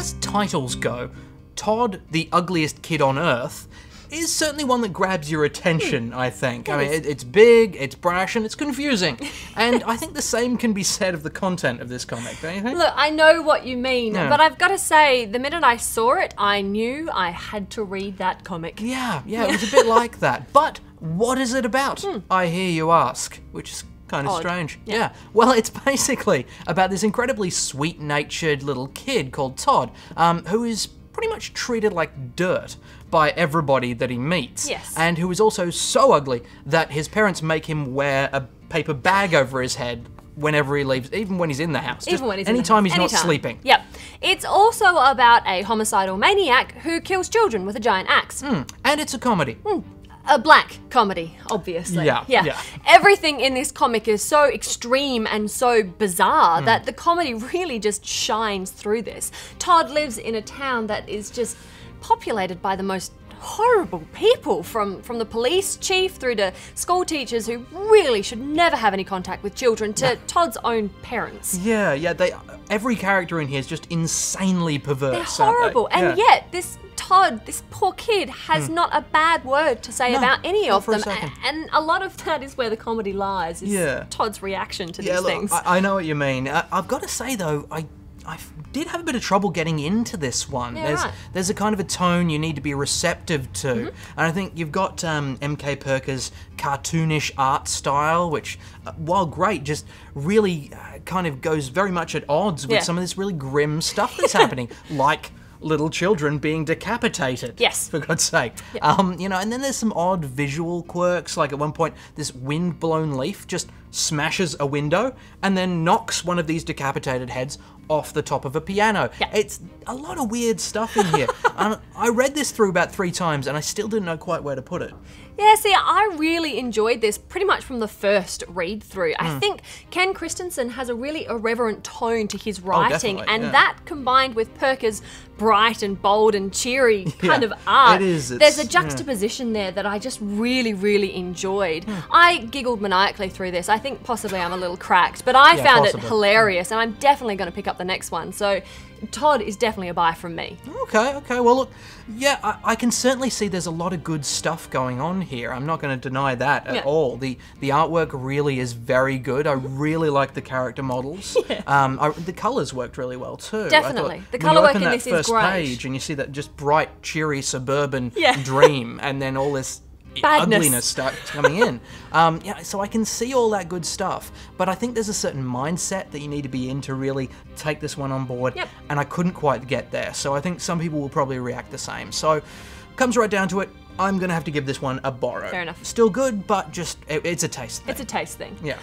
as titles go, Todd The Ugliest Kid on Earth is certainly one that grabs your attention, I think. I mean, it's big, it's brash, and it's confusing. And I think the same can be said of the content of this comic, don't you think? Look, I know what you mean, but I've got to say, the minute I saw it, I knew I had to read that comic. Yeah, it was a bit like that. But what is it about, I hear you ask, which is kind of strange. Yeah. Well, it's basically about this incredibly sweet-natured little kid called Todd, who is pretty much treated like dirt by everybody that he meets. Yes. And who is also so ugly that his parents make him wear a paper bag over his head whenever he leaves, even when he's in the house. Even when he's anytime in the house. he's not sleeping. Yep. It's also about a homicidal maniac who kills children with a giant axe. And it's a comedy. A black comedy, obviously. Yeah. Everything in this comic is so extreme and so bizarre that the comedy really just shines through this. Todd lives in a town that is just populated by the most horrible people, from the police chief through to school teachers who really should never have any contact with children to Todd's own parents. Yeah, every character in here is just insanely perverse. They're horrible, and yet this Todd, this poor kid, has not a bad word to say about any of them, and a lot of that is where the comedy lies, is Todd's reaction to these things. I know what you mean. I've got to say though, I did have a bit of trouble getting into this one. There's a kind of a tone you need to be receptive to. And I think you've got MK Perker's cartoonish art style, which, while great, just really kind of goes very much at odds with some of this really grim stuff that's happening, like little children being decapitated. Yes. For God's sake. You know, and then there's some odd visual quirks, like at one point this wind-blown leaf just smashes a window and then knocks one of these decapitated heads off the top of a piano. It's a lot of weird stuff in here. I read this through about 3 times and I still didn't know quite where to put it. Yeah, see, I really enjoyed this pretty much from the first read through. I think Ken Christensen has a really irreverent tone to his writing, and that combined with Perker's bright and bold and cheery kind of art, there's a juxtaposition there that I just really, really enjoyed. I giggled maniacally through this. I think possibly I'm a little cracked, but I found it hilarious, and I'm definitely going to pick up the next one. So Todd is definitely a buy from me. Okay, well look, I can certainly see there's a lot of good stuff going on here. I'm not going to deny that at all. The artwork really is very good. I really like the character models. The colours worked really well too. Definitely. The colour work in this is great. Page and you see that just bright, cheery suburban dream, and then all this badness. Ugliness starts coming in. So I can see all that good stuff, but I think there's a certain mindset that you need to be in to really take this one on board, and I couldn't quite get there. So I think some people will probably react the same. So comes right down to it, I'm going to have to give this one a borrow. Fair enough. Still good, but just, it's a taste thing. It's a taste thing. Yeah.